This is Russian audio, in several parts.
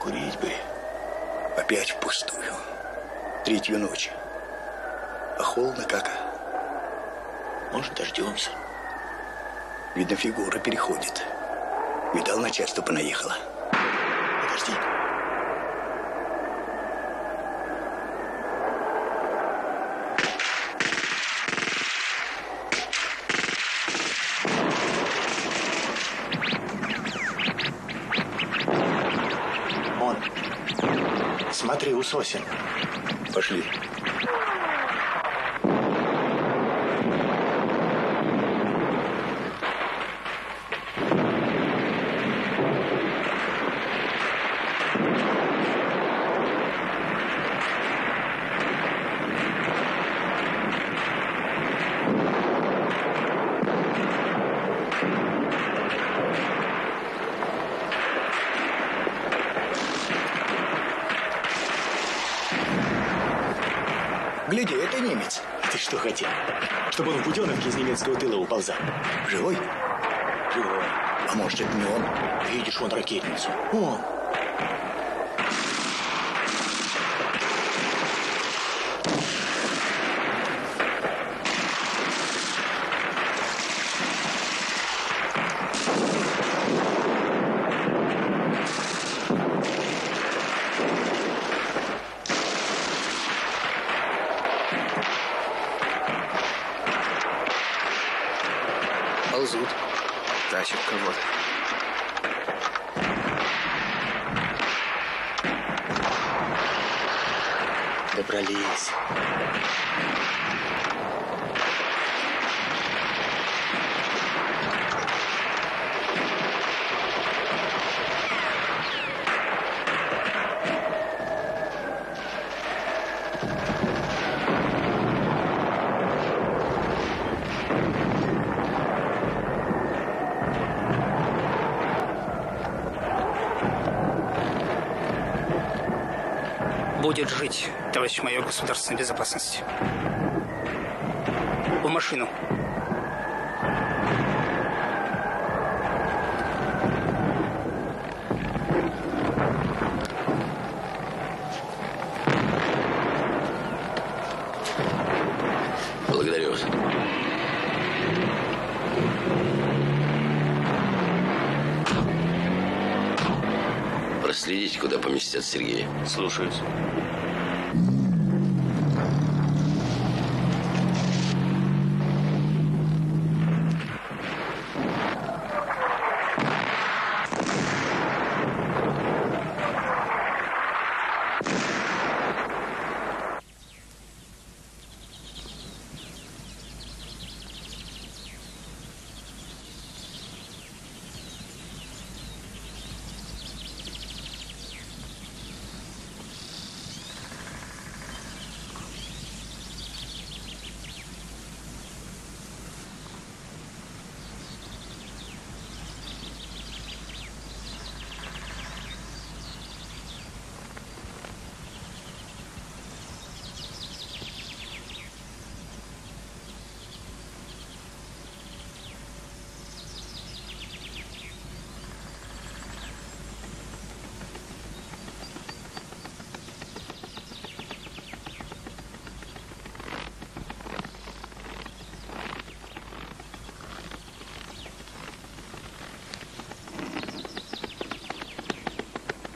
Покурить бы. Опять впустую. Третью ночь. А холодно как? Может, дождемся? Видно, фигура переходит. Видал, начальство понаехало. Подожди. Он. Смотри, у сосен. Пошли. Гляди, это немец. Ты что хотел? Чтобы он в буденовке из немецкого тыла уползал. Живой? Живой. А может, это не он? Видишь, он ракетницу. Он. Ползут. Тащат кого-то. Добрались. Будет жить, товарищ майор государственной безопасности. В машину. Благодарю вас. Проследите, куда поместят Сергея. Слушаюсь.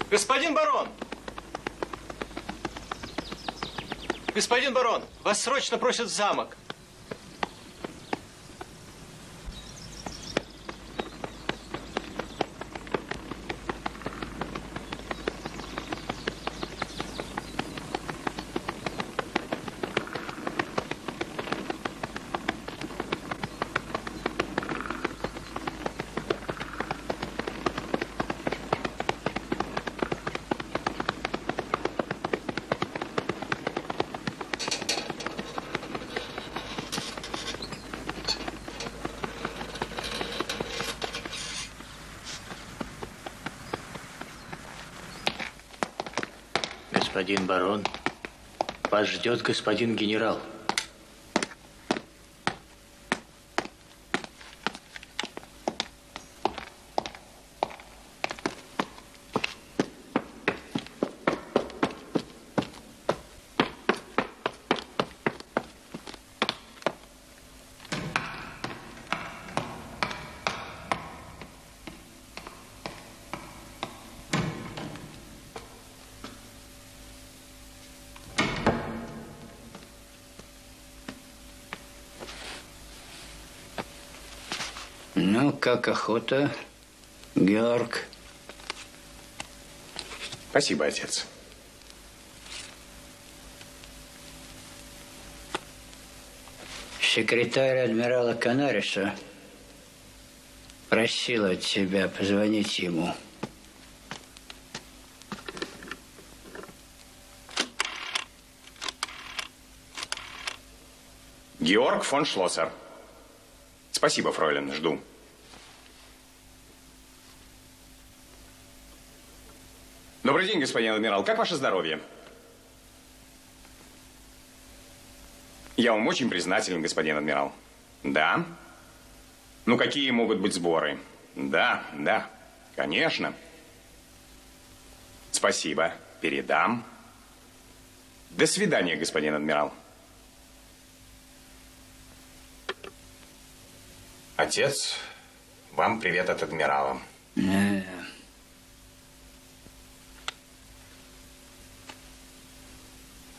Господин барон! Господин барон, вас срочно просят в замок. Господин барон, вас ждет господин генерал. Ну, как охота, Георг? Спасибо, отец. Секретарь адмирала Канариса просила тебя позвонить ему. Георг фон Шлоссер. Спасибо, фройлен, жду. Добрый день, господин адмирал. Как ваше здоровье? Я вам очень признателен, господин адмирал. Да? Ну, какие могут быть сборы? Да, да, конечно. Спасибо. Передам. До свидания, господин адмирал. Отец, вам привет от адмирала.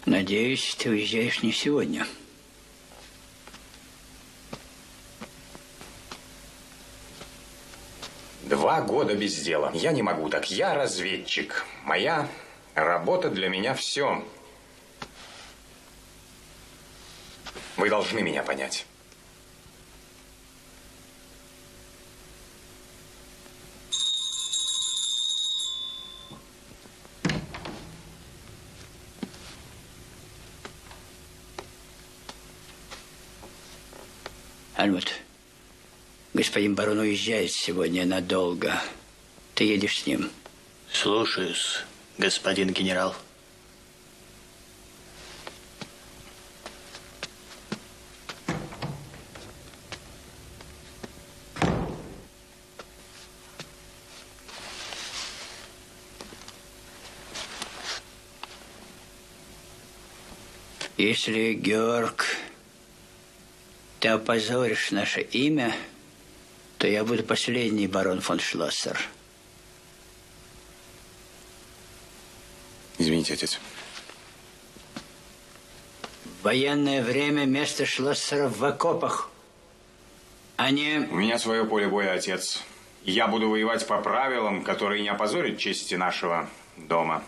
Надеюсь, ты уезжаешь не сегодня. Два года без дела. Я не могу так. Я разведчик. Моя работа для меня все. Вы должны меня понять. Альмут, господин барон уезжает сегодня надолго. Ты едешь с ним? Слушаюсь, господин генерал. Если, Георг, ты опозоришь наше имя, то я буду последний барон фон Шлоссер. Извините, отец. В военное время место Шлоссеров в окопах, а не... У меня свое поле боя, отец. Я буду воевать по правилам, которые не опозорят чести нашего дома.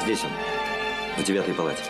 Здесь он, в 9-й палате.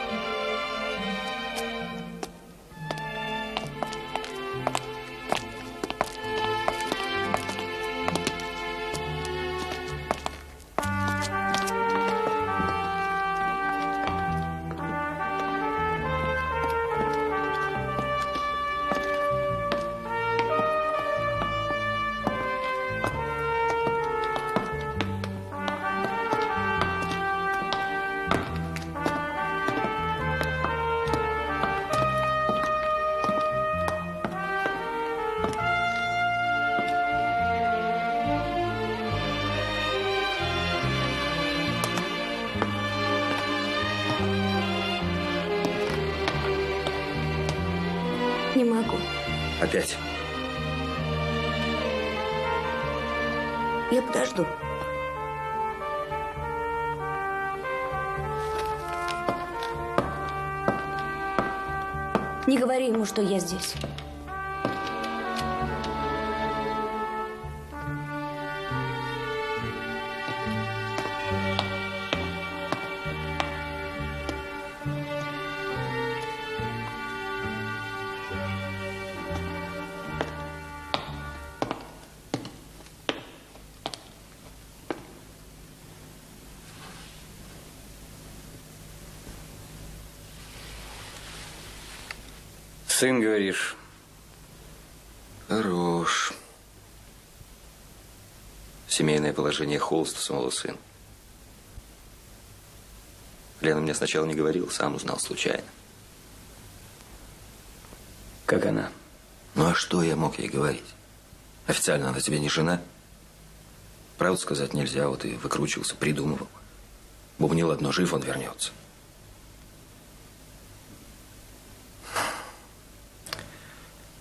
Не могу. Опять. Я подожду. Не говори ему, что я здесь. Сын, говоришь? Хорош. Семейное положение холст, самого сына. Лена мне сначала не говорила, сам узнал случайно. Как она? Ну а что я мог ей говорить? Официально она тебе не жена. Правду сказать нельзя, вот и выкручивался, придумывал. Бубнил одно, жив он вернется.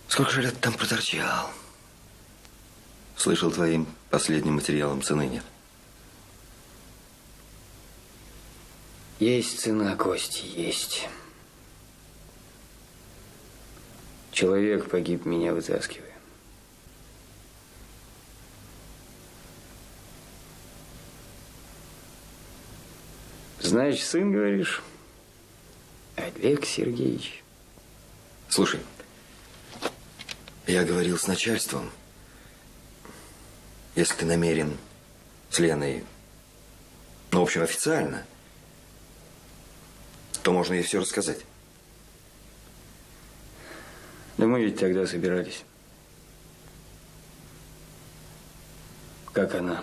Сколько же лет там проторчал? Слышал, твоим последним материалом цены нет. Есть цена, Кости, есть. Человек погиб, меня вытаскивая. Значит, сын, говоришь? Олег Сергеевич. Слушай, я говорил с начальством. Если ты намерен с Леной, ну, в общем, официально, то можно ей все рассказать. Да мы ведь тогда собирались. Как она?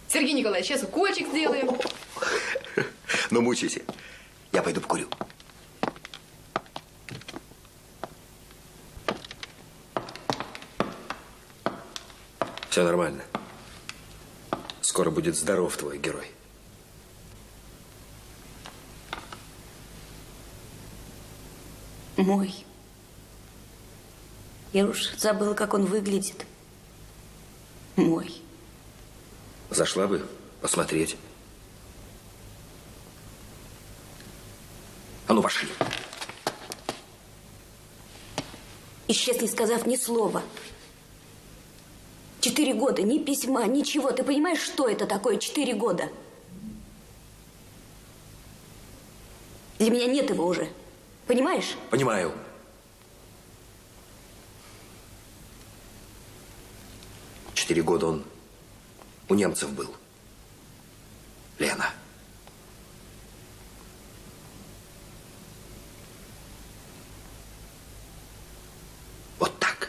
Сергей Николаевич, сейчас укольчик сделаем. Ну, мучайте. Я пойду покурю. Все нормально. Скоро будет здоров твой герой. Мой. Я уж забыла, как он выглядит. Мой. Зашла бы посмотреть. А ну, пошли. Исчез, не сказав ни слова. 4 года, ни письма, ничего. Ты понимаешь, что это такое 4 года? Для меня нет его уже. Понимаешь? Понимаю. Четыре года он у немцев был. Лена. Вот так.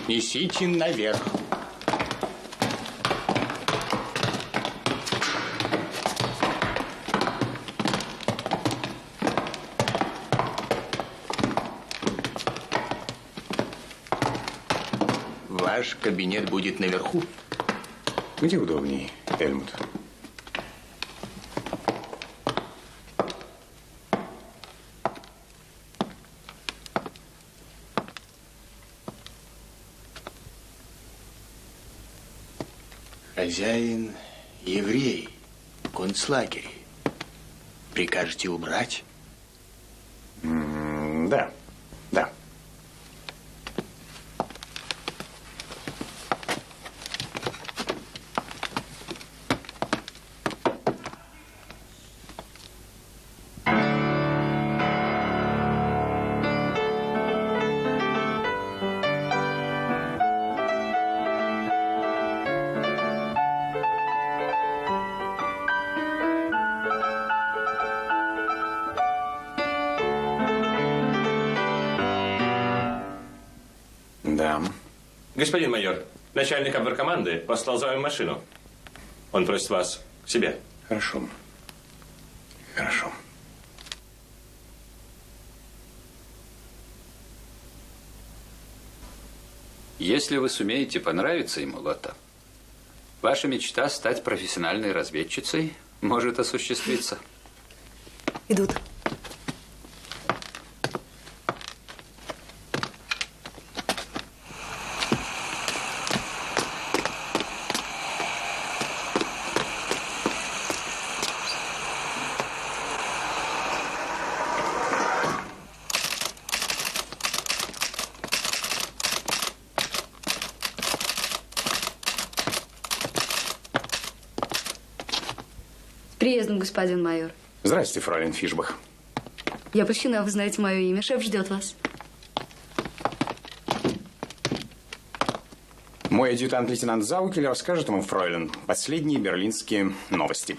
Несите наверх. Ваш кабинет будет наверху. Где удобнее, Эльмут? Хозяин еврей в концлагере. Прикажете убрать? Да, да. Да. Господин майор, начальник оберкоманды послал за вами машину. Он просит вас к себе. Хорошо. Хорошо. Если вы сумеете понравиться ему, Лотта, ваша мечта стать профессиональной разведчицей может осуществиться. Идут. С приездом, господин майор. Здрасте, фройлен Фишбах. Я польщена, вы знаете мое имя. Шеф ждет вас. Мой адъютант лейтенант Заукель расскажет вам, фройлен, последние берлинские новости.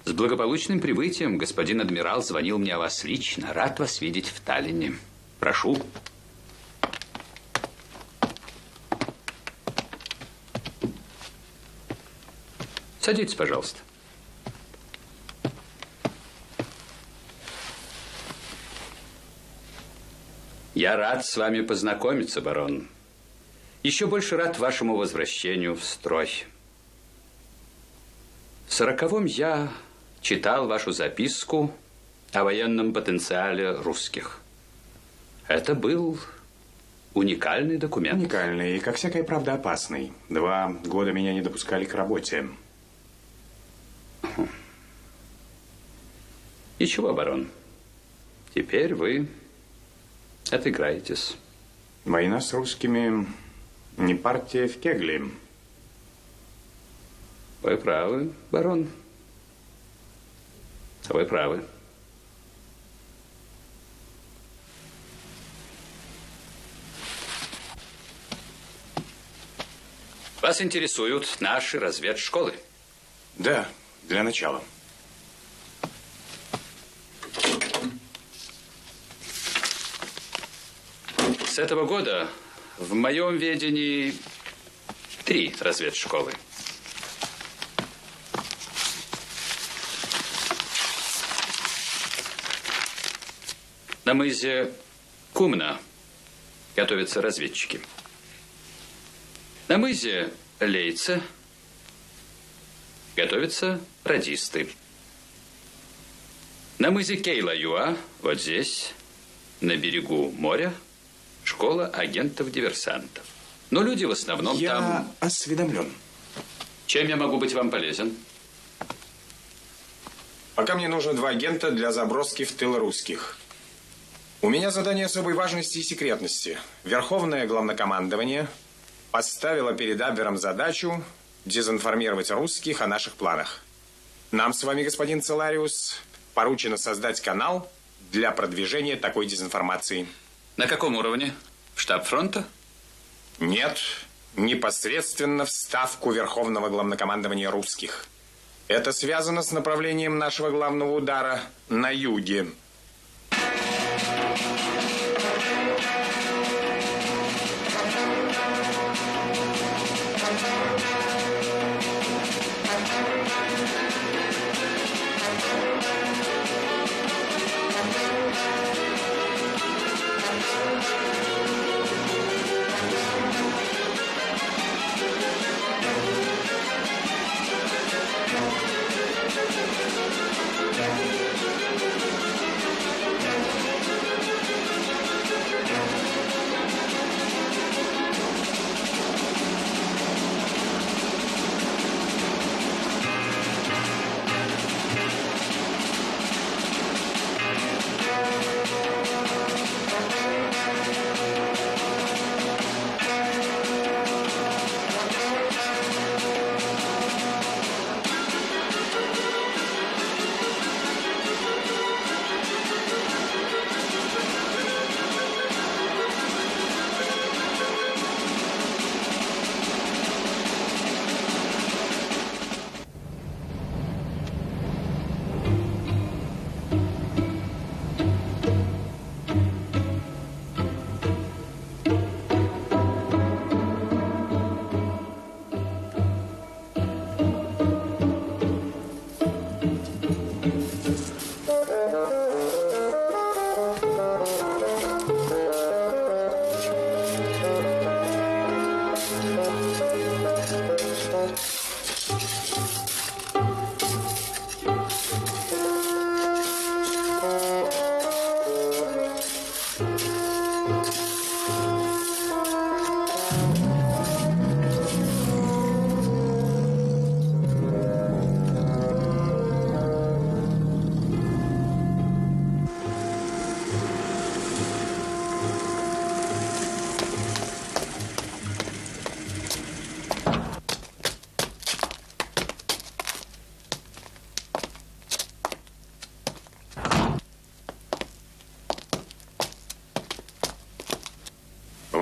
С благополучным прибытием господин адмирал звонил мне о вас лично. Рад вас видеть в Таллине. Прошу. Садитесь, пожалуйста. Я рад с вами познакомиться, барон. Еще больше рад вашему возвращению в строй. В 40-м я читал вашу записку о военном потенциале русских. Это был уникальный документ. Уникальный и, как всякая правда, опасный. 2 года меня не допускали к работе. Ничего, барон. Теперь вы отыграетесь. Война с русскими не партия в кегли. Вы правы, барон. Вы правы. Вас интересуют наши разведшколы? Да, для начала. С этого года в моем ведении 3 разведшколы. На мызе Кумна готовятся разведчики. На мызе Лейце готовятся радисты. На мызе Кейла-Юа, вот здесь, на берегу моря, школа агентов-диверсантов. Но люди в основном Я там... осведомлен. Чем я могу быть вам полезен? Пока мне нужно 2 агента для заброски в тыл русских. У меня задание особой важности и секретности. Верховное главнокомандование поставило перед Абвером задачу дезинформировать русских о наших планах. Нам с вами, господин Целариус, поручено создать канал для продвижения такой дезинформации. На каком уровне? В штаб фронта? Нет, непосредственно в ставку Верховного главнокомандования русских. Это связано с направлением нашего главного удара на юге.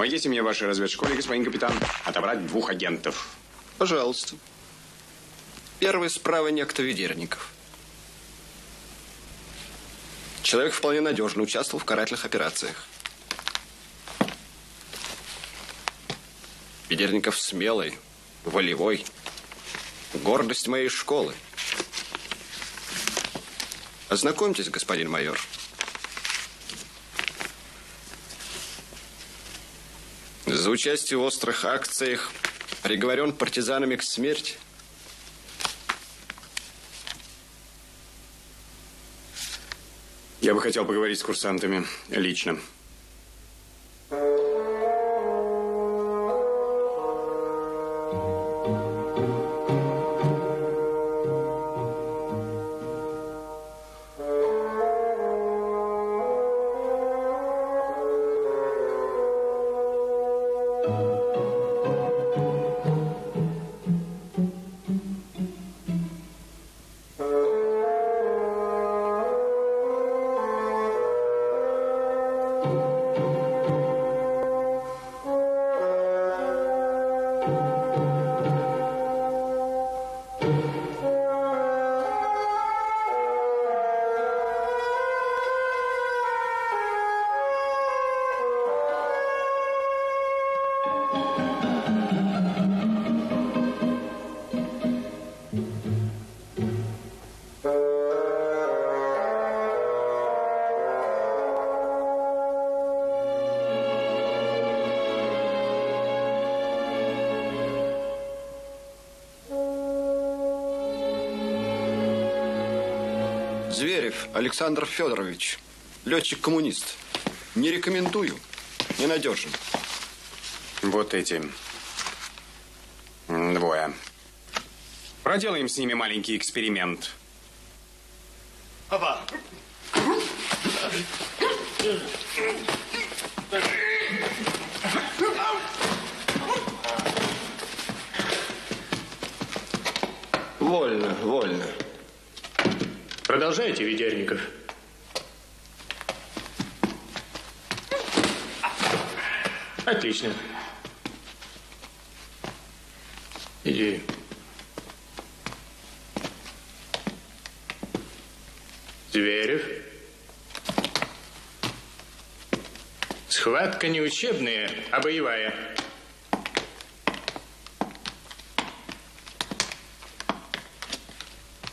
Помогите мне в вашей разведшколе, господин капитан, отобрать 2 агентов. Пожалуйста. Первый справа некто Ведерников. Человек вполне надежно участвовал в карательных операциях. Ведерников смелый, волевой, гордость моей школы. Ознакомьтесь, господин майор. За участие в острых акциях приговорен партизанами к смерти. Я бы хотел поговорить с курсантами лично. Зверев Александр Федорович, летчик-коммунист. Не рекомендую, ненадежен. Вот эти 2. Проделаем с ними маленький эксперимент. Опа. Вольно, вольно. Продолжайте, Ведерников. Отлично. Иди. Зверев. Схватка не учебная, а боевая.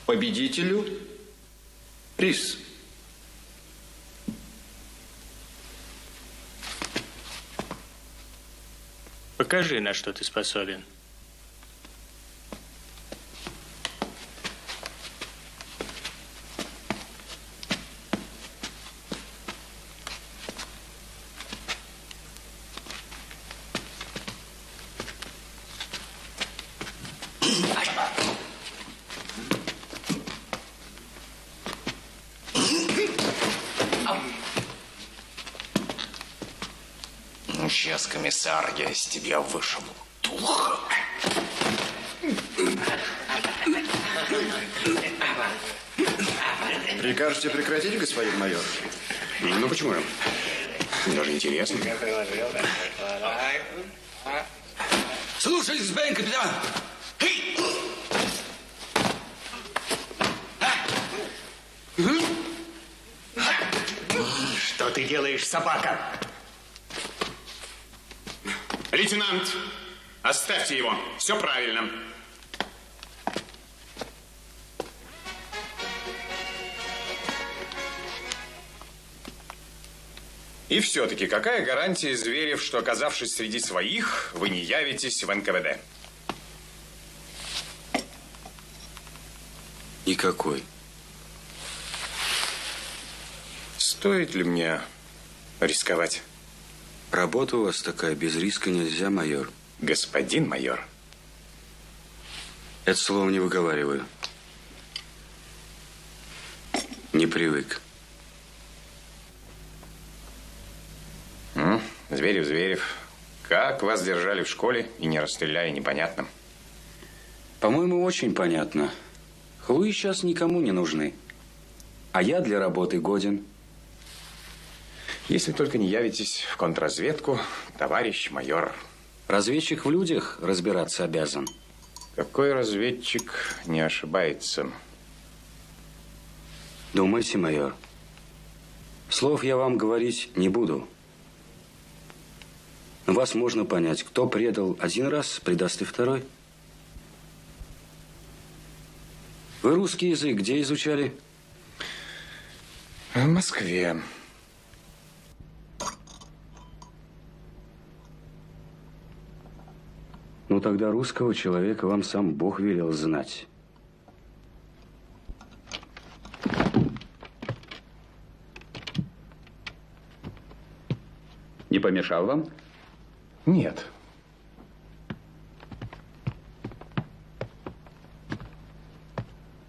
Победителю приз. Покажи, на что ты способен. Сейчас, комиссар, я из тебя вышибу дух. Прикажете прекратить, господин майор? Ну почему же? Даже интересно. Слушай, господин капитан. Что ты делаешь, собака? Лейтенант, оставьте его. Все правильно. И все-таки, какая гарантия, Зверев, что, оказавшись среди своих, вы не явитесь в НКВД? Никакой. Стоит ли мне рисковать? Работа у вас такая, без риска нельзя, майор. Господин майор. Это слово не выговариваю. Не привык. Зверев, как вас держали в школе и не расстреляли, непонятно. По-моему, очень понятно. Хлуи сейчас никому не нужны. А я для работы годен. Если только не явитесь в контрразведку, товарищ майор. Разведчик в людях разбираться обязан. Какой разведчик не ошибается? Думайте, майор. Слов я вам говорить не буду. Но вас можно понять, кто предал один раз, предаст и второй. Вы русский язык где изучали? В Москве. Ну, тогда русского человека вам сам Бог велел знать. Не помешал вам? Нет.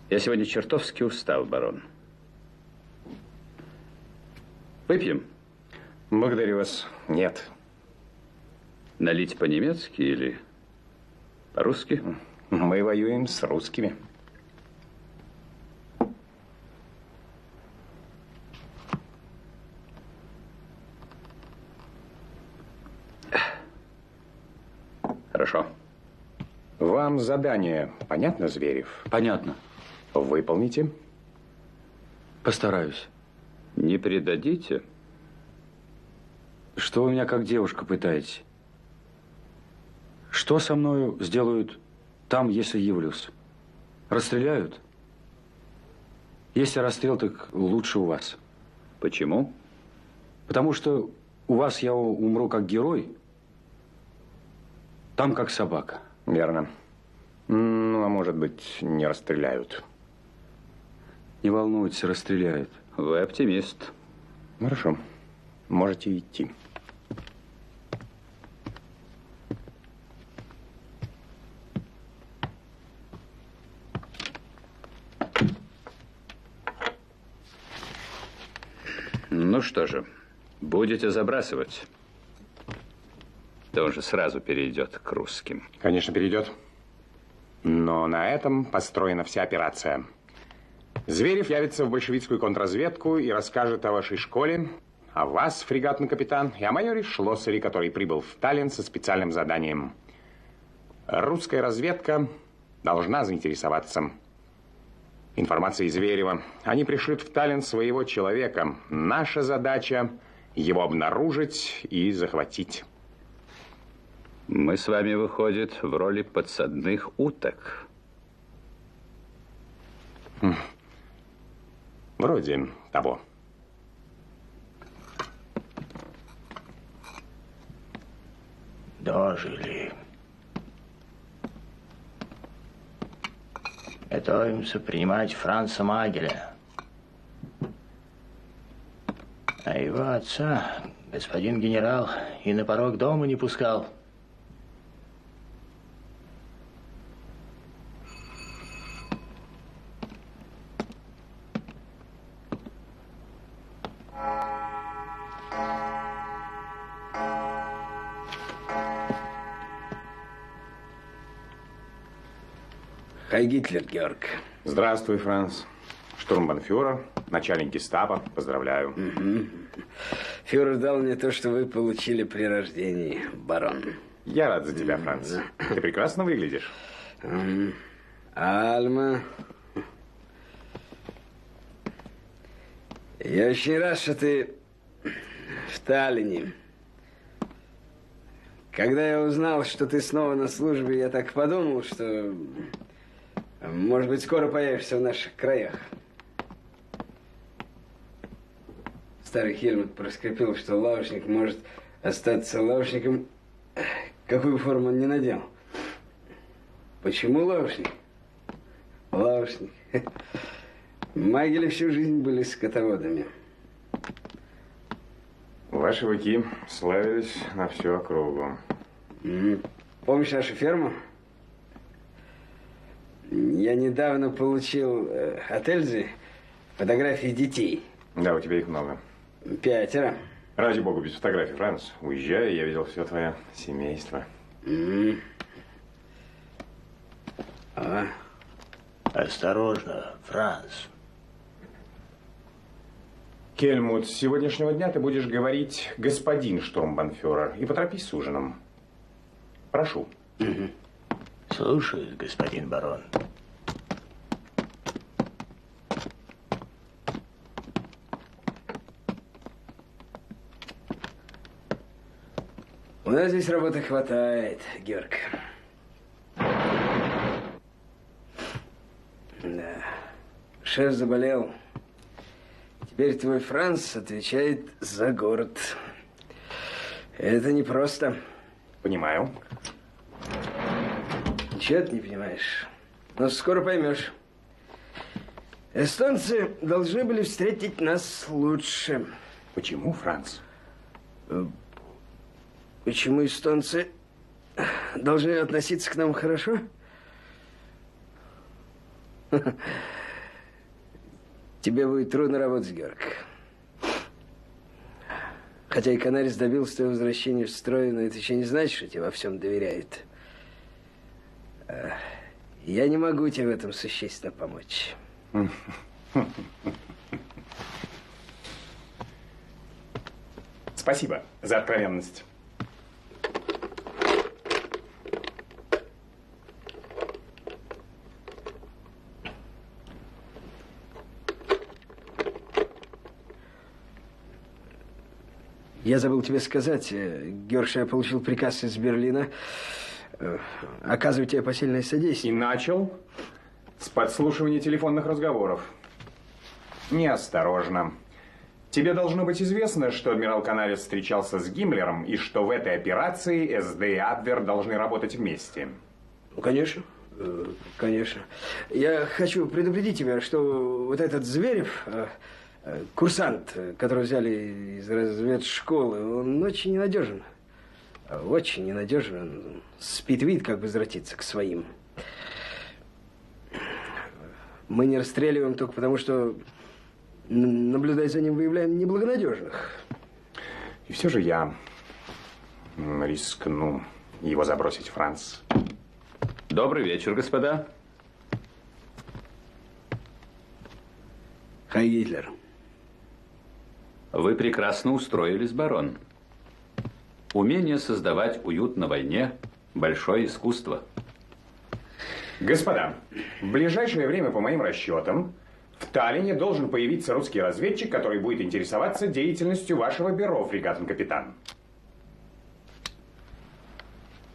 Я сегодня чертовски устал, барон. Выпьем? Благодарю вас. Нет. Налить по-немецки или по-русски? Мы воюем с русскими. Хорошо. Вам задание понятно, Зверев? Понятно. Выполните. Постараюсь. Не предадите? Что вы меня как девушка пытаетесь? Что со мною сделают там, если явлюсь? Расстреляют? Если расстрел, так лучше у вас. Почему? Потому что у вас я умру как герой, там как собака. Верно. Ну, а может быть, не расстреляют. Не волнуйтесь, расстреляют. Вы оптимист. Хорошо. Можете идти. Ну что же, будете забрасывать? Да он же сразу перейдет к русским. Конечно, перейдет. Но на этом построена вся операция. Зверев явится в большевистскую контрразведку и расскажет о вашей школе, о вас, фрегатный капитан, и о майоре Шлоссере, который прибыл в Таллин со специальным заданием. Русская разведка должна заинтересоваться информацией Зверева. Они пришлют в Таллин своего человека. Наша задача – его обнаружить и захватить. Мы с вами, выходит, в роли подсадных уток. Вроде того. Дожили. Готовимся принимать Франца Магеля. А его отца господин генерал и на порог дома не пускал. Хай Гитлер, Георг. Здравствуй, Франц. Штурмбанфюрер, начальник гестапо. Поздравляю. Фюрер дал мне то, что вы получили при рождении, барон. Я рад за тебя, Франц. Ты прекрасно выглядишь. Альма. Я очень рад, что ты в Таллине. Когда я узнал, что ты снова на службе, я так подумал, что, может быть, скоро появишься в наших краях. Старый Хельмут проскрипел, что лавочник может остаться лавочником, какую форму он ни надел. Почему лавочник? Лавочник. Магели всю жизнь были скотоводами. Ваши быки славились на всю округу. Помнишь нашу ферму? Я недавно получил от Эльзы фотографии детей. Да, у тебя их много. 5. Ради бога, без фотографий, Франц. Уезжай, я видел все твое семейство. Осторожно, Франц. Кельмут, с сегодняшнего дня ты будешь говорить «господин штурмбанфюрер» и поторопись с ужином. Прошу. Слушаю, господин барон. У нас здесь работы хватает, Георг. Да. Шеф заболел. Теперь твой Франц отвечает за город. Это непросто. Понимаю. Ничего ты не понимаешь. Но скоро поймешь. Эстонцы должны были встретить нас лучше. Почему, Франц? Почему эстонцы должны относиться к нам хорошо? Тебе будет трудно работать, Георг. Хотя и Канарис добился твоего возвращения в строй, но это еще не значит, что тебе во всем доверяет. Я не могу тебе в этом существенно помочь. Спасибо за откровенность. Я забыл тебе сказать, Георг, что я получил приказ из Берлина оказывать тебе посильное содействие. И начал с подслушивания телефонных разговоров. Неосторожно. Тебе должно быть известно, что адмирал Канарис встречался с Гиммлером, и что в этой операции СД и Абвер должны работать вместе. Ну, конечно. Конечно. Я хочу предупредить тебя, что вот этот Зверев, курсант, которого взяли из разведшколы, он очень ненадежен. Очень ненадежен. Он спит вид, как возвратиться к своим. Мы не расстреливаем только потому, что, наблюдая за ним, выявляем неблагонадежных. И все же я рискну его забросить, Франц. Добрый вечер, господа. Хай Гитлер. Вы прекрасно устроились, барон. Умение создавать уют на войне – большое искусство. Господа, в ближайшее время, по моим расчетам, в Таллине должен появиться русский разведчик, который будет интересоваться деятельностью вашего бюро, фрегатный капитан.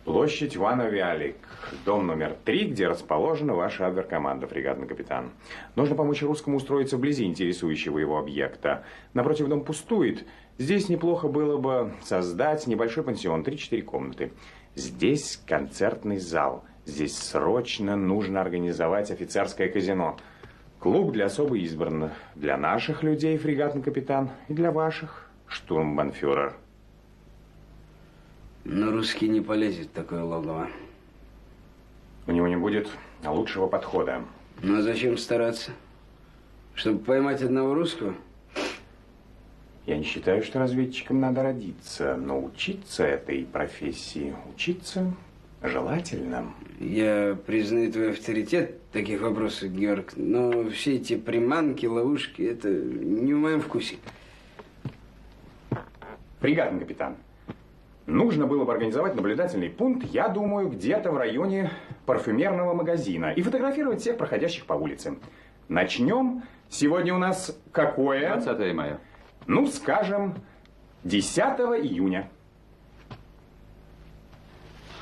Площадь Вана-Виалик, дом номер 3, где расположена ваша абверкоманда, фрегатный капитан. Нужно помочь русскому устроиться вблизи интересующего его объекта. Напротив, дом пустует. Здесь неплохо было бы создать небольшой пансион, 3-4 комнаты. Здесь концертный зал. Здесь срочно нужно организовать офицерское казино. Клуб для особо избранных. Для наших людей, фрегатный капитан, и для ваших, штурмбанфюрер. Но русский не полезет в такое логово. У него не будет лучшего подхода. Ну а зачем стараться? Чтобы поймать одного русского? Я не считаю, что разведчикам надо родиться, но учиться этой профессии, учиться желательно. Я признаю твой авторитет в таких вопросах, Георг, но все эти приманки, ловушки, это не в моем вкусе. Фрегатный капитан, нужно было бы организовать наблюдательный пункт, я думаю, где-то в районе парфюмерного магазина и фотографировать всех проходящих по улице. Начнем. Сегодня у нас какое? 20 мая. Ну, скажем, 10 июня.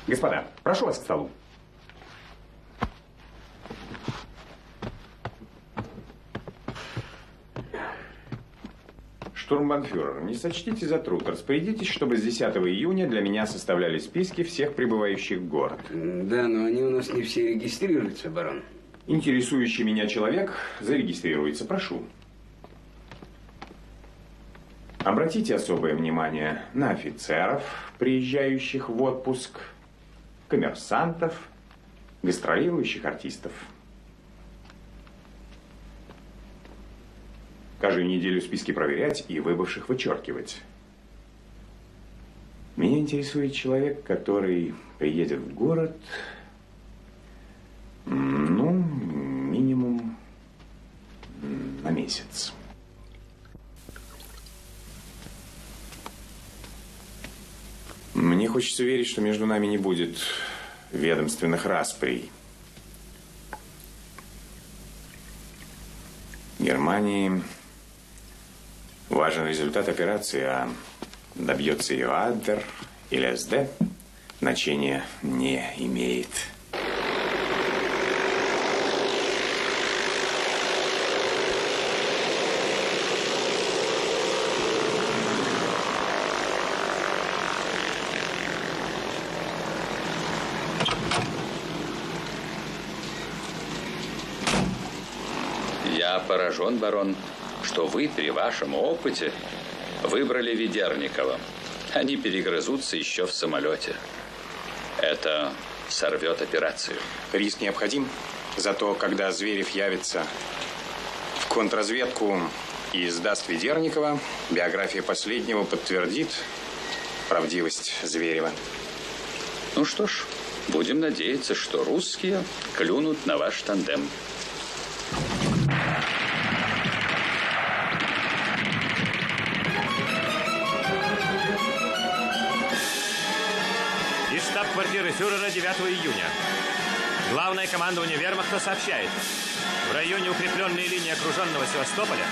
Господа, прошу вас к столу. Штурмбанфюрер, не сочтите за труд. Распорядитесь, чтобы с 10 июня для меня составляли списки всех прибывающих в город. Да, но они у нас не все регистрируются, барон. Интересующий меня человек зарегистрируется. Прошу. Обратите особое внимание на офицеров, приезжающих в отпуск, коммерсантов, гастролирующих артистов. Каждую неделю списки проверять и выбывших вычеркивать. Меня интересует человек, который приедет в город, ну, минимум на месяц. Мне хочется верить, что между нами не будет ведомственных расприй. Германии важен результат операции, а добьется ее Адер или СД, значения не имеет. Я поражен, барон, что вы при вашем опыте выбрали Ведерникова. Они перегрызутся еще в самолете. Это сорвет операцию. Риск необходим, зато когда Зверев явится в контрразведку и сдаст Ведерникова, биография последнего подтвердит правдивость Зверева. Ну что ж, будем надеяться, что русские клюнут на ваш тандем. Из штаб-квартиры фюрера 9 июня. Главное командование вермахта сообщает. В районе укрепленной линии окруженного Севастополя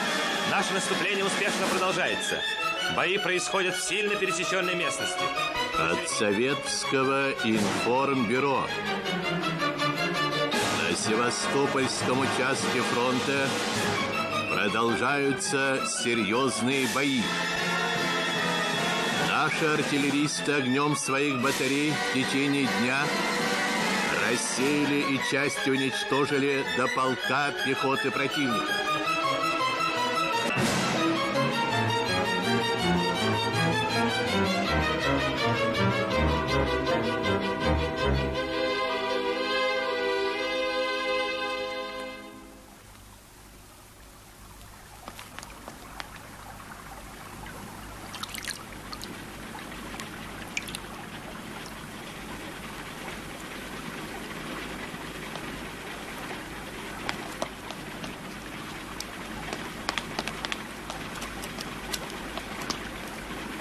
наше наступление успешно продолжается. Бои происходят в сильно пересеченной местности. От Советского информбюро. На Севастопольском участке фронта продолжаются серьезные бои. Наши артиллеристы огнем своих батарей в течение дня рассеяли и частью уничтожили до полка пехоты противника.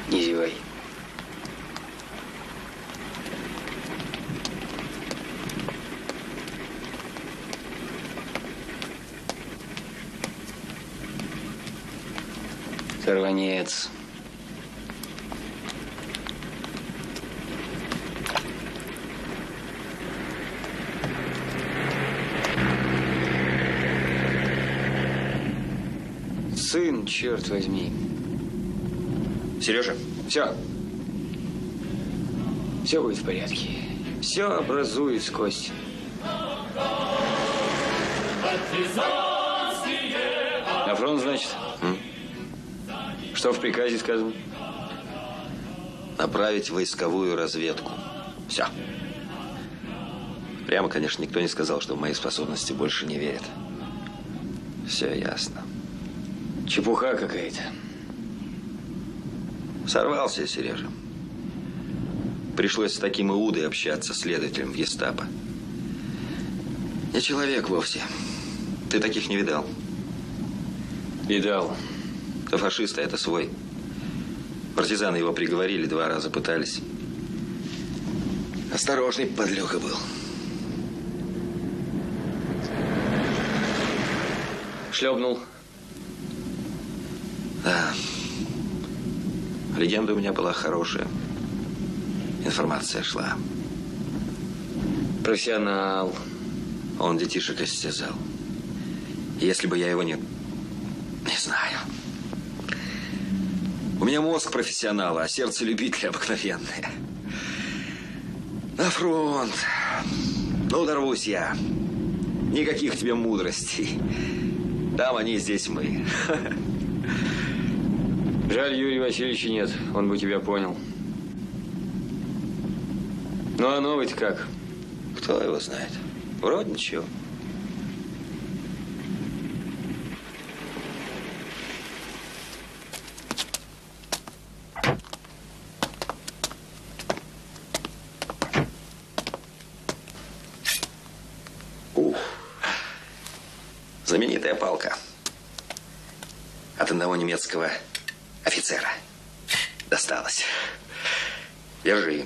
Не зевай. Сорванец. Сын, черт возьми. Сережа, Все. Все будет в порядке. Все образует сквозь. На фронт, значит? Что в приказе сказано? Направить войсковую разведку. Все. Прямо, конечно, никто не сказал, что в мои способности больше не верят. Все ясно. Чепуха какая-то. Сорвался, Сережа. Пришлось с таким Иудой общаться, следователем в гестапо. Не человек вовсе. Ты таких не видал? Видал. То фашист, а это свой. Партизаны его приговорили, 2 раза пытались. Осторожный подлюка был. Шлепнул. Да. Легенда у меня была хорошая. Информация шла. Профессионал. Он детишек истязал. Если бы я его не знаю. У меня мозг профессионала, а сердце любителя обыкновенное. На фронт. Ну, дорвусь я. Никаких тебе мудростей. Там они, здесь мы. Жаль, Юрия Васильевича нет. Он бы тебя понял. Ну, а новый-то как? Кто его знает? Вроде ничего. Знаменитая палка. От одного немецкого офицера досталась. Держи.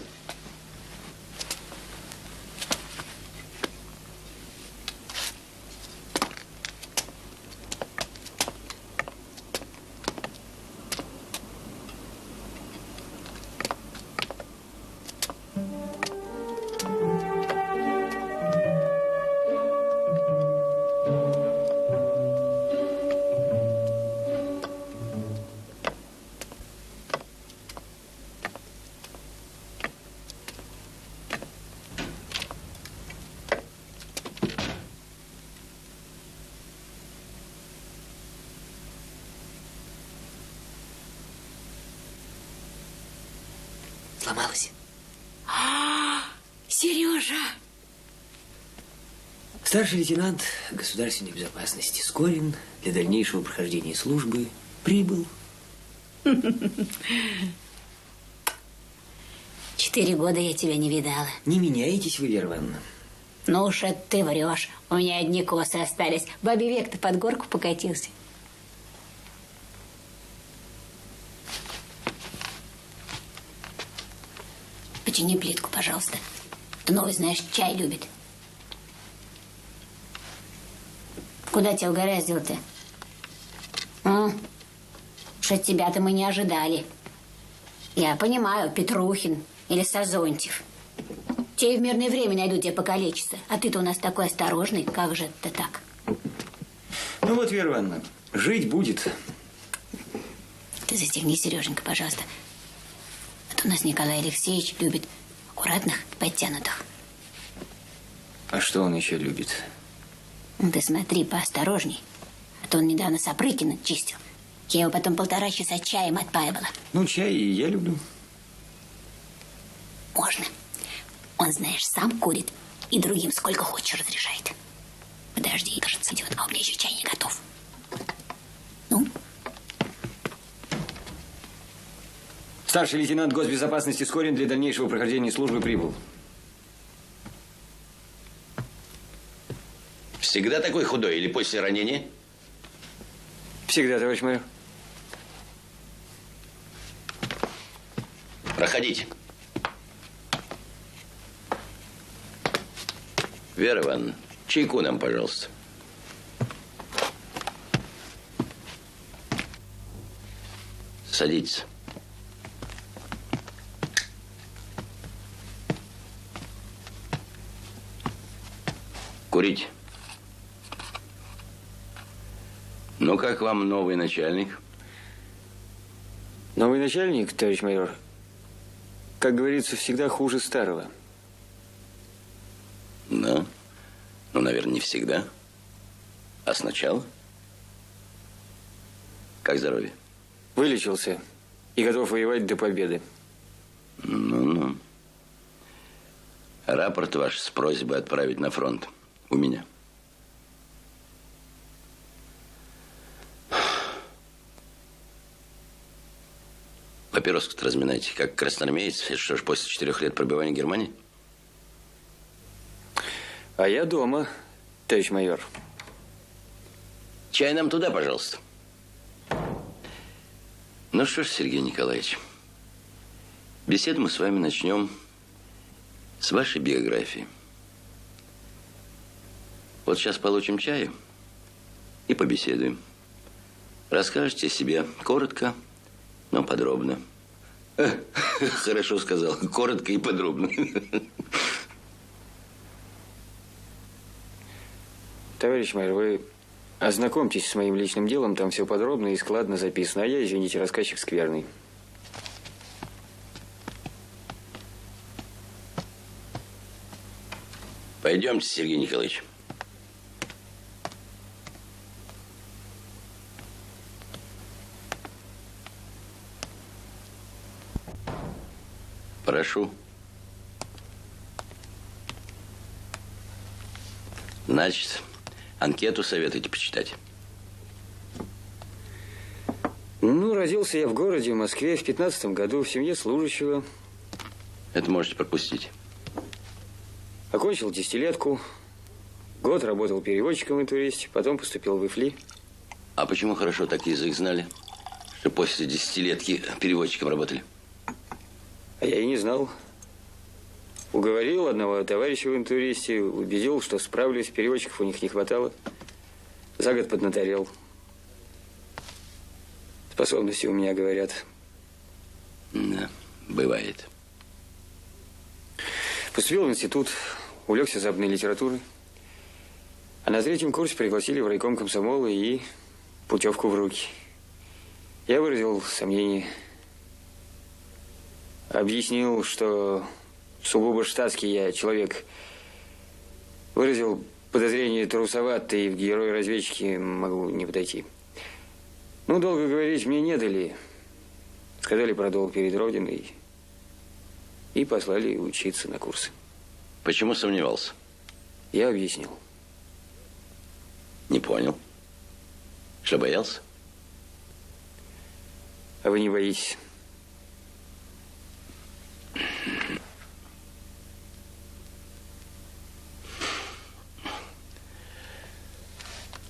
сломалась. Сережа! Старший лейтенант государственной безопасности Скорин для дальнейшего прохождения службы прибыл. 4 года я тебя не видала. Не меняетесь вы, Вера Ивановна. Ну уж это ты врешь. У меня одни косы остались. Бабий век-то под горку покатился. Почини плитку, пожалуйста. Ты новый, знаешь, чай любит. Куда тебя угораздило-то? Уж от тебя-то мы не ожидали. Я понимаю, Петрухин или Сазонтьев. Те и в мирное время найдут тебя покалечиться. А ты-то у нас такой осторожный. Как же это так? Ну вот, Вера Ивановна, жить будет. Ты застегни, Сереженька, пожалуйста. А то у нас Николай Алексеевич любит аккуратных, подтянутых. А что он еще любит? Ты смотри, поосторожней. А то он недавно Сапрыкина чистил. Я его потом 1,5 часа чаем отпаивала. Ну, чай и я люблю. Можно. Он, знаешь, сам курит и другим сколько хочешь разрешает. Подожди, кажется, идет, а у меня еще чай не готов. Ну? Старший лейтенант госбезопасности Скорин для дальнейшего прохождения службы прибыл. Всегда такой худой или после ранения? Всегда, товарищ майор. Проходите. Вера Ивановна, чайку нам, пожалуйста. Садитесь. Курите. Ну, как вам новый начальник? Новый начальник, товарищ майор, как говорится, всегда хуже старого. Да. Ну, наверное, не всегда. А сначала? Как здоровье? Вылечился и готов воевать до победы. Ну-ну. Рапорт ваш с просьбой отправить на фронт. У меня. Папироску-то разминайте, как красноармеец. Это что ж, после 4 лет пробивания Германии? А я дома, товарищ майор. Чай нам туда, пожалуйста. Ну что ж, Сергей Николаевич, беседу мы с вами начнем с вашей биографии. Вот сейчас получим чаю и побеседуем. Расскажете о себе коротко, но подробно. Хорошо сказал. Коротко и подробно. Товарищ майор, вы ознакомьтесь с моим личным делом, там все подробно и складно записано. А я, извините, рассказчик скверный. Пойдемте, Сергей Николаевич. Прошу. Значит, анкету советуете почитать? Ну, родился я в городе, в Москве, в 15 году, в семье служащего. Это можете пропустить. Окончил 10-летку. Год работал переводчиком в интуристе, потом поступил в ИФЛИ. А почему хорошо так язык знали, что после 10-летки переводчиком работали? А я и не знал. Уговорил одного товарища в интуристе, убедил, что справлюсь, переводчиков у них не хватало. За год поднаторел. Способности у меня, говорят. Да, бывает. Поступил в институт, увлекся западной литературой. А на 3-м курсе пригласили в райком комсомола и путевку в руки. Я выразил сомнение. Объяснил, что сугубо штатский я человек. Выразил подозрение трусоватый, в герои-разведчики могу не подойти. Ну, долго говорить мне не дали. Сказали про долг перед Родиной. и послали учиться на курсы. Почему сомневался? Я объяснил. Не понял. Что, боялся? А вы не боитесь?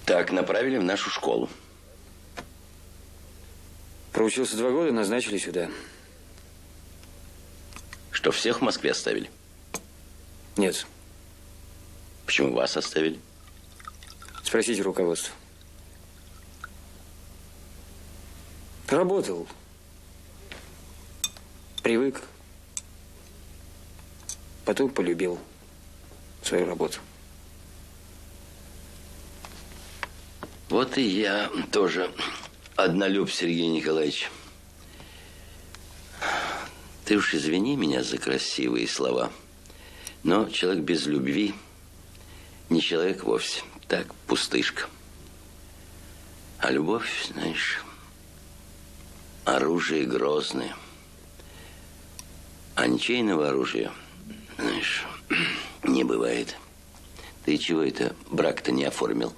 Так, направили в нашу школу. Проучился 2 года, назначили сюда. Что, всех в Москве оставили? Нет. Почему вас оставили? Спросите руководство. Работал. Привык. Потом полюбил свою работу. Вот и я тоже однолюб, Сергей Николаевич. Ты уж извини меня за красивые слова, но человек без любви не человек вовсе. Так, пустышка. А любовь, знаешь, оружие грозное. А ничейного оружия, знаешь, не бывает. Ты чего это брак-то не оформил?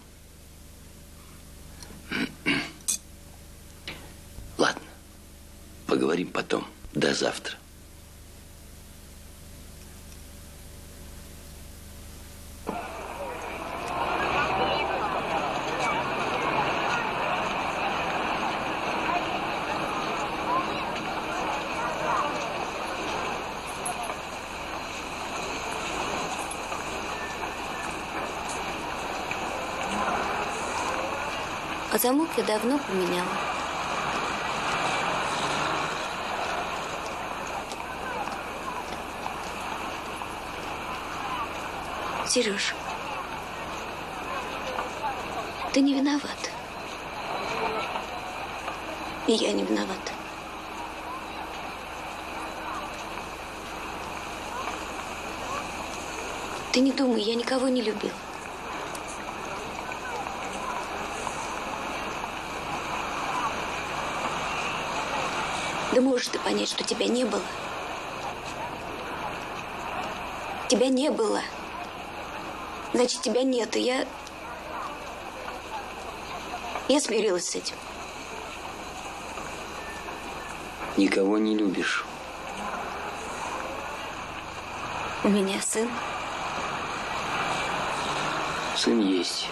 Ладно, поговорим потом. До завтра. А замок я давно поменяла. Сереж, ты не виноват. И я не виновата. Ты не думай, я никого не любила. Да можешь ты понять, что тебя не было? Тебя не было. Значит, тебя нет, и я смирилась с этим. Никого не любишь. У меня сын. Сын есть.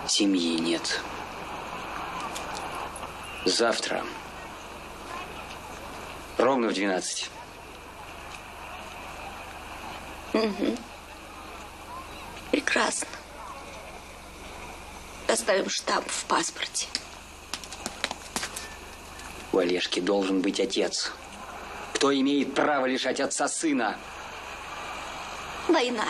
Семьи нет. Завтра. Ровно в 12. Угу. Прекрасно. Доставим штамп в паспорте. У Олежки должен быть отец. Кто имеет право лишать отца сына? Война.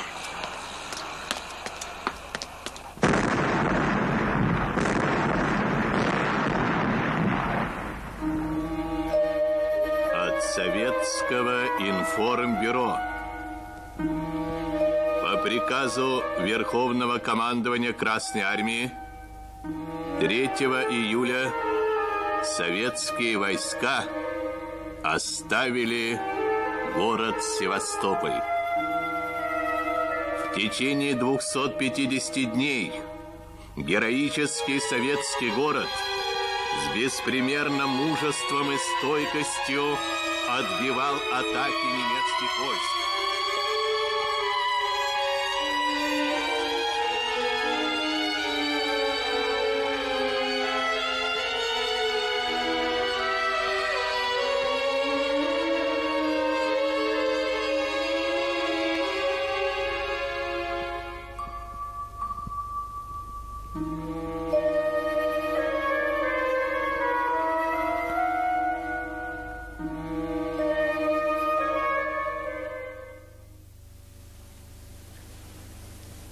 От Советского информбюро. По приказу Верховного командования Красной Армии 3 июля советские войска оставили город Севастополь. В течение 250 дней героический советский город с беспримерным мужеством и стойкостью отбивал атаки немецких войск.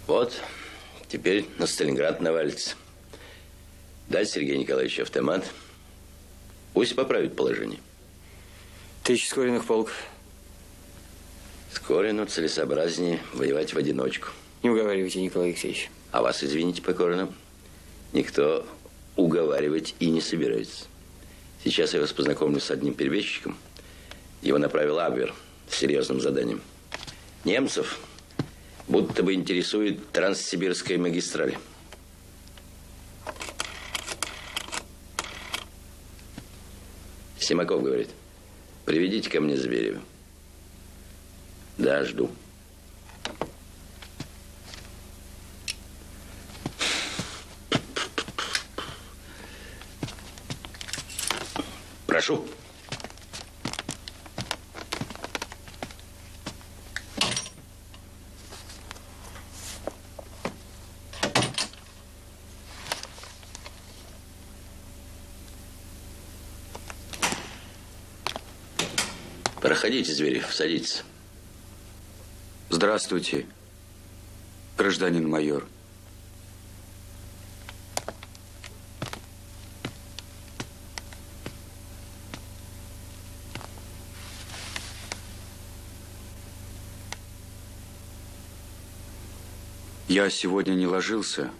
Вот, теперь на Сталинград навалится. Дай Сергею Николаевичу автомат. Пусть поправит положение. 1000 Скориных полк. Скорину целесообразнее воевать в одиночку. Не уговаривайте, Николай Алексеевич. А вас, извините покорно, никто уговаривать и не собирается. Сейчас я вас познакомлю с одним перебежчиком. Его направил Абвер с серьезным заданием. Немцев будто бы интересует Транссибирская магистраль. Симаков говорит: приведите ко мне Зверева. Да, жду. Прошу. Проходите, Зверев, садитесь. Здравствуйте, гражданин майор. Я сегодня не ложился.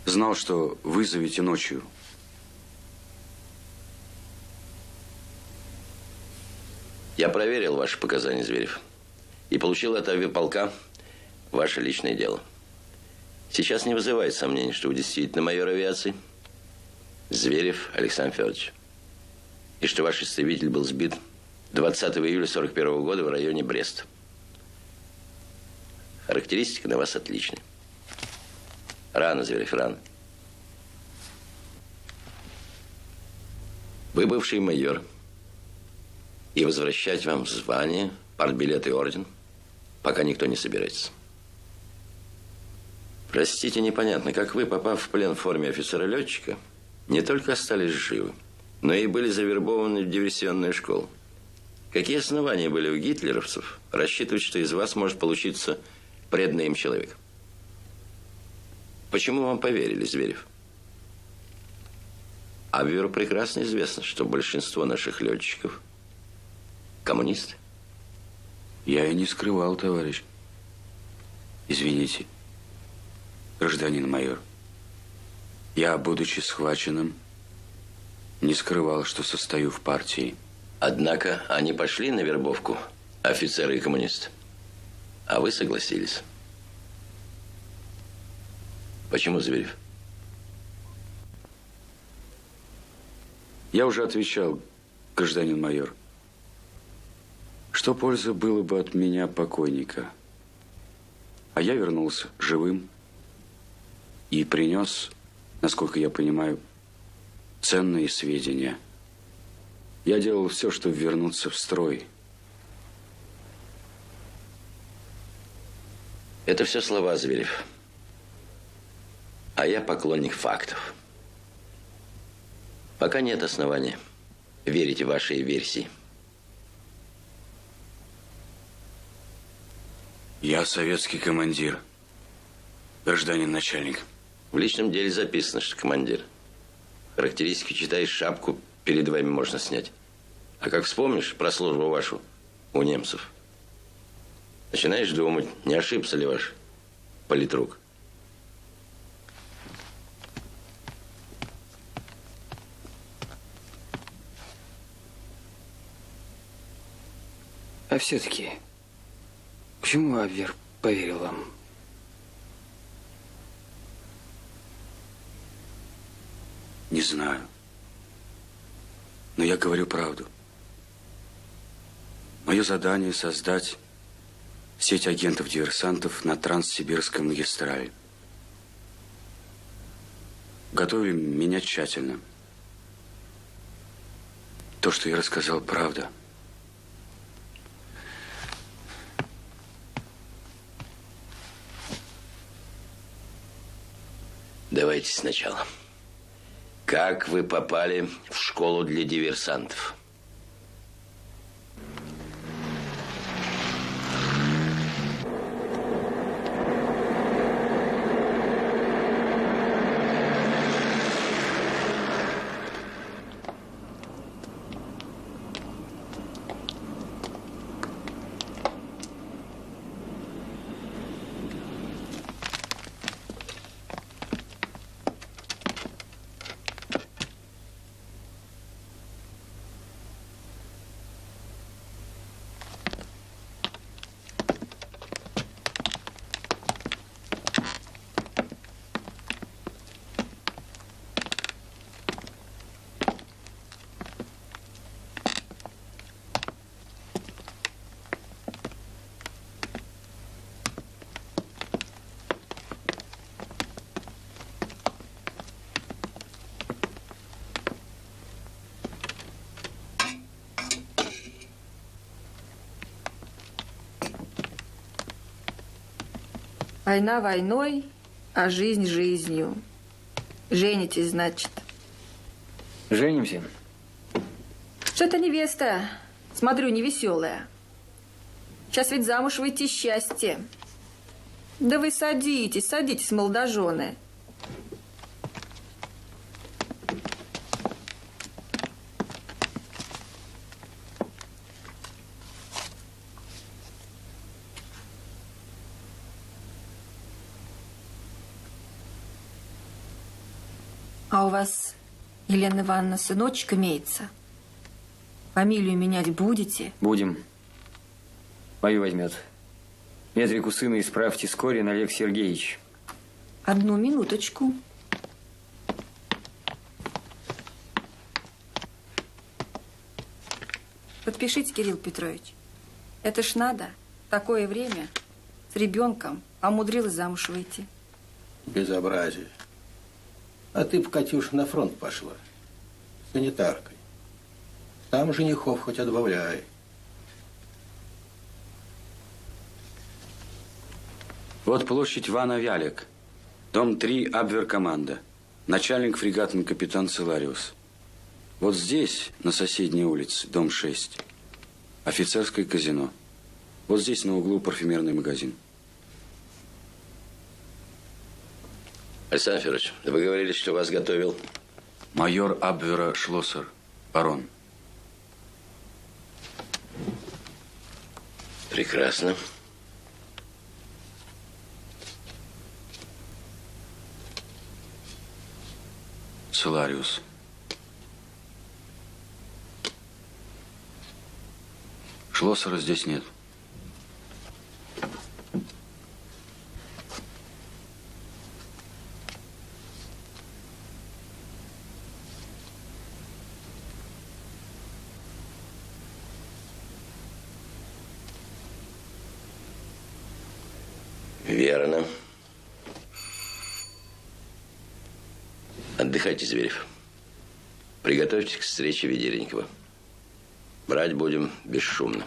Знал, что вызовете ночью. Я проверил ваши показания, Зверев, и получил от авиаполка ваше личное дело. Сейчас не вызывает сомнений, что вы действительно майор авиации Зверев Александр Федорович, и что ваш истребитель был сбит 20 июля 1941 года в районе Бреста. Характеристика на вас отличная. Рано, Зверев, рано. Вы бывший майор, и возвращать вам звание, партбилет и орден пока никто не собирается. Простите, непонятно, как вы, попав в плен в форме офицера-летчика, не только остались живы, но и были завербованы в диверсионную школу. Какие основания были у гитлеровцев рассчитывать, что из вас может получиться преданный им человек? Почему вам поверили, Зверев? Абверу прекрасно известно, что большинство наших летчиков коммунисты. Я и не скрывал, товарищ. Извините, гражданин майор. Я, будучи схваченным, не скрывал, что состою в партии. Однако они пошли на вербовку, офицеры и коммунисты, а вы согласились. Почему, Зверев? Я уже отвечал, гражданин майор. Что польза было бы от меня покойника? А я вернулся живым и принес, насколько я понимаю, ценные сведения. Я делал все, чтобы вернуться в строй. Это все слова, Зверев. А я поклонник фактов. Пока нет основания верить в вашей версии. Я советский командир, гражданин начальник. В личном деле записано, что командир. Характеристики читаешь, шапку перед вами можно снять. А как вспомнишь про службу вашу у немцев, начинаешь думать, не ошибся ли ваш политрук. А все-таки, почему Абвер поверил вам? Не знаю. Но я говорю правду. Мое задание – создать сеть агентов-диверсантов на Транссибирской магистрали. Готовили меня тщательно. То, что я рассказал, правда. Давайте сначала. Как вы попали в школу для диверсантов? Война войной, а жизнь жизнью. Женитесь, значит. Женимся. Что-то невеста, смотрю, невеселая. Сейчас ведь замуж выйти счастье. Да вы садитесь, садитесь, молодожены. А у вас, Елена Ивановна, сыночек имеется? Фамилию менять будете? Будем. Мою возьмет. Метрику сына исправьте Скорин Олег Сергеевич. Одну минуточку. Подпишите, Кирилл Петрович. Это ж надо. В такое время с ребенком умудрилась замуж выйти. Безобразие. А ты б, Катюша, на фронт пошла. Санитаркой. Там женихов хоть отбавляй. Вот площадь Вана Вялек. Дом 3, Абверкоманда. Начальник фрегатный капитан Целариус. Вот здесь, на соседней улице, дом 6. Офицерское казино. Вот здесь на углу парфюмерный магазин. Александр Федорович, вы говорили, что вас готовил? Майор Абвера Шлоссер, барон. Прекрасно. Целариус. Шлоссера здесь нет. Верно. Отдыхайте, Зверев. Приготовьтесь к встрече Ведеренькова. Брать будем бесшумно.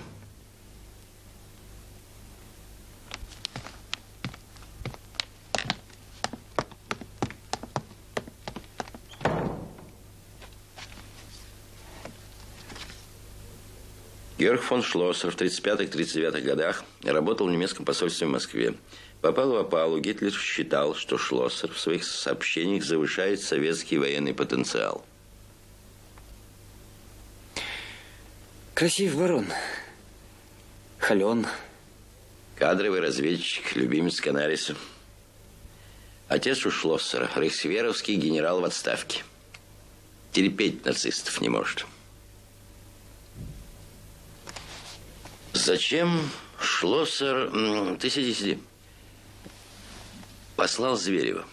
Георг фон Шлоссер в 1935-1939 годах работал в немецком посольстве в Москве. Попал в опалу, Гитлер считал, что Шлоссер в своих сообщениях завышает советский военный потенциал. Красив барон. Холен. Кадровый разведчик, любимец Канариса. Отец у Шлоссера, рейхсверовский генерал в отставке. Терпеть нацистов не может. Зачем Шлоссер... Ты сиди. Послал Зверева.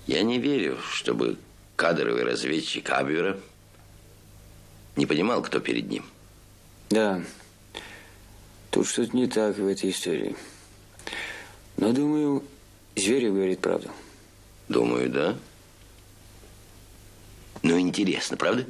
Я не верю, чтобы кадровый разведчик Абвера не понимал, кто перед ним. Да. Тут что-то не так в этой истории. Но, думаю, Зверев говорит правду. Думаю, да. Ну, интересно, правда?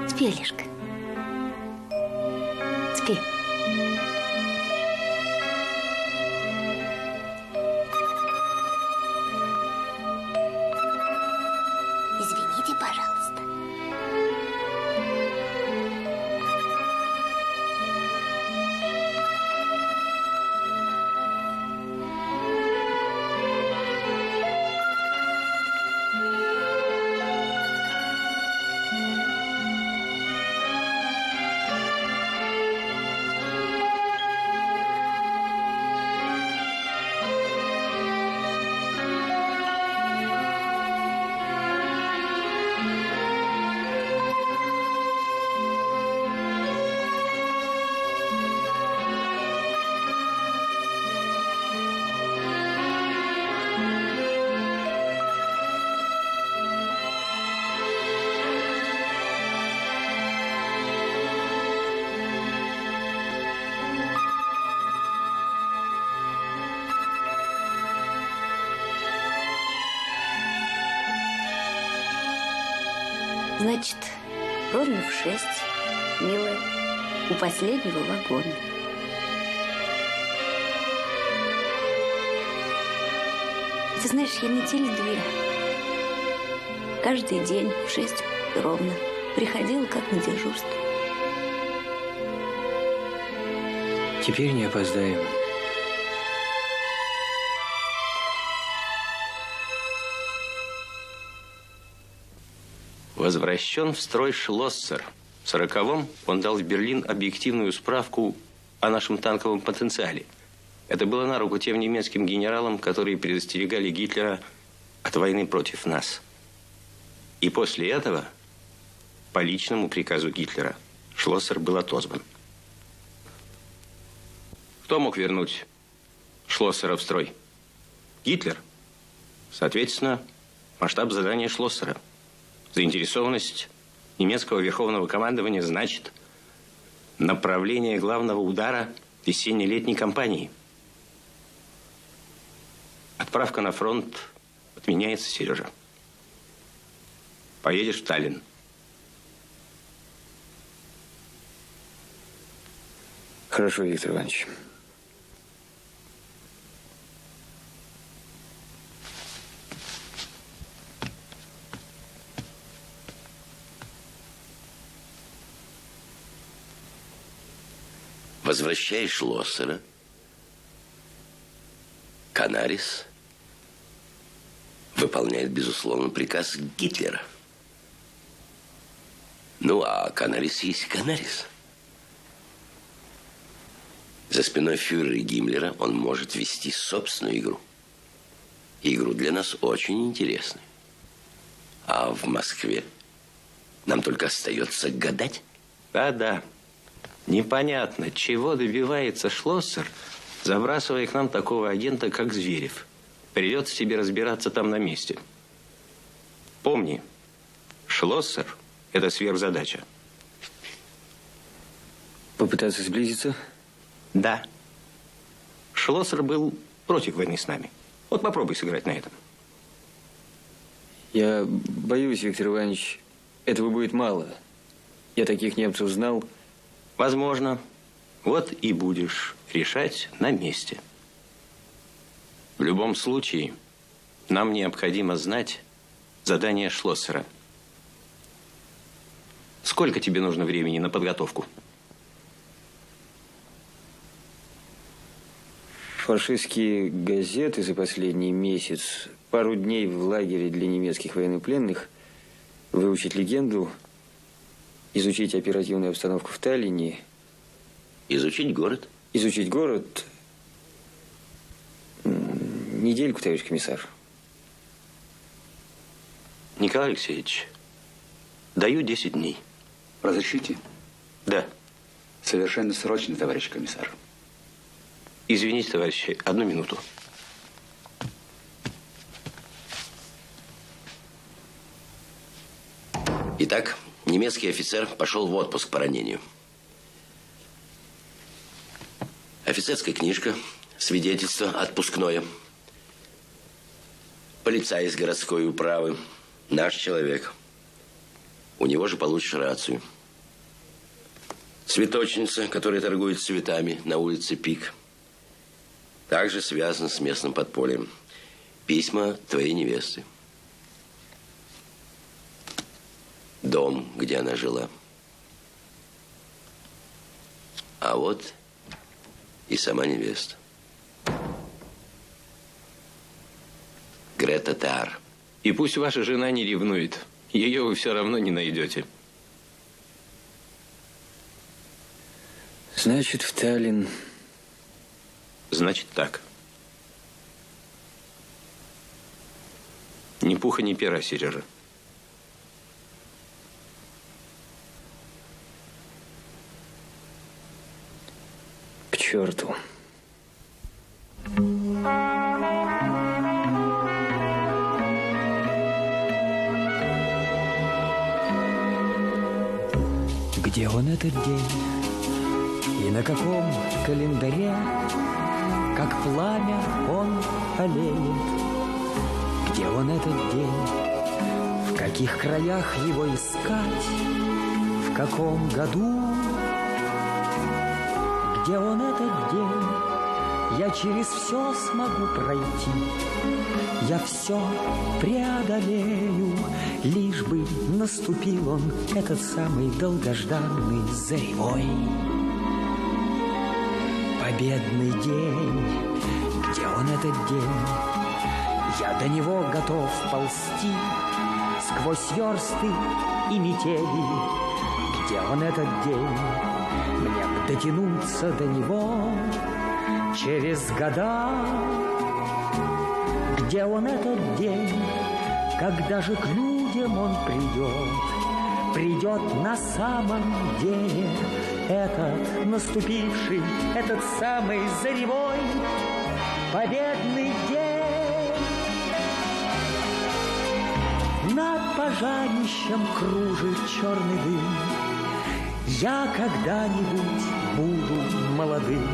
Спи, Лешка. Спи. Извините, пожалуйста. Значит, ровно в 6, милая, у последнего вагона. Ты знаешь, я неделю 2 каждый день в 6 ровно приходила как на дежурство. Теперь не опоздаем. Возвращен в строй Шлоссер. В 40-м он дал в Берлин объективную справку о нашем танковом потенциале. Это было на руку тем немецким генералам, которые предостерегали Гитлера от войны против нас. И после этого, по личному приказу Гитлера, Шлоссер был отозван. Кто мог вернуть Шлоссера в строй? Гитлер. Соответственно, масштаб задания Шлоссера. Заинтересованность немецкого верховного командования значит направление главного удара весенне-летней кампании. Отправка на фронт отменяется, Сережа. Поедешь в Таллин. Хорошо, Виктор Иванович. Возвращаешь Шлоссера, Канарис выполняет, безусловно, приказ Гитлера. Ну, а Канарис есть Канарис. За спиной фюрера и Гиммлера он может вести собственную игру. Игру для нас очень интересную. А в Москве нам только остается гадать. Да-да. Непонятно, чего добивается Шлоссер, забрасывая к нам такого агента, как Зверев. Придется тебе разбираться там на месте. Помни, Шлоссер – это сверхзадача. Попытаться сблизиться? Да. Шлоссер был против войны с нами. Вот попробуй сыграть на этом. Я боюсь, Виктор Иванович, этого будет мало. Я таких немцев знал. Возможно. Вот и будешь решать на месте. В любом случае, нам необходимо знать задание Шлоссера. Сколько тебе нужно времени на подготовку? Фашистские газеты за последний месяц, пару дней в лагере для немецких военнопленных, выучить легенду, изучить оперативную обстановку в Таллине. Изучить город? Изучить город. Недельку, товарищ комиссар. Николай Алексеевич, даю 10 дней. Разрешите? Да. Совершенно срочно, товарищ комиссар. Извините, товарищи, 1 минуту. Итак, немецкий офицер пошел в отпуск по ранению. Офицерская книжка, свидетельство отпускное. Полицай из городской управы, наш человек. У него же получишь рацию. Цветочница, которая торгует цветами на улице Пик. Также связана с местным подпольем. Письма твоей невесты. Дом, где она жила. А вот и сама невеста. Грета Таар. И пусть ваша жена не ревнует. Ее вы все равно не найдете. Значит, в Таллин. Значит, так. Ни пуха, ни пера, Сережа. К черту. Где он этот день? И на каком календаре, как пламя, он олеет? Где он этот день? В каких краях его искать, в каком году, где он этот день, я через все смогу пройти, я все преодолею, лишь бы наступил он, этот самый долгожданный заревой. Победный день, где он этот день, я до него готов ползти сквозь версты и метели. Где он этот день, мне б дотянуться до него через года. Где он этот день, когда же к людям он придет на самом деле, этот наступивший, этот самый заревой победный день. Над пожарищем кружит черный дым, я когда-нибудь буду молодым.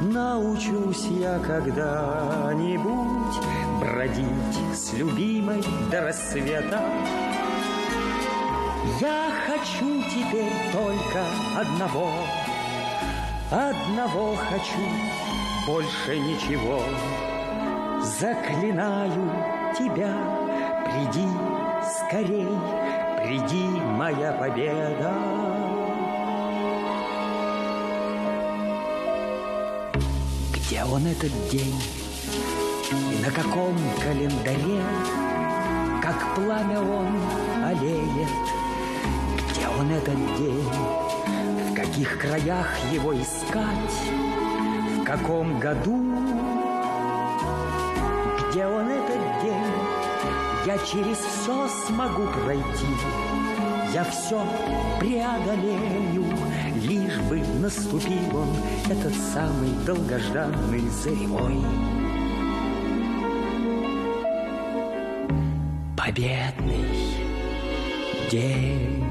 Научусь я когда-нибудь бродить с любимой до рассвета. Я хочу теперь только одного хочу, больше ничего. Заклинаю тебя, приди скорей, приди, моя победа. Где он этот день и на каком календаре, как пламя он олеет? Где он этот день, в каких краях его искать, в каком году? Где он этот день, я через все смогу пройти, я все преодолею, лишь бы наступил он, этот самый долгожданный заревой. Победный день.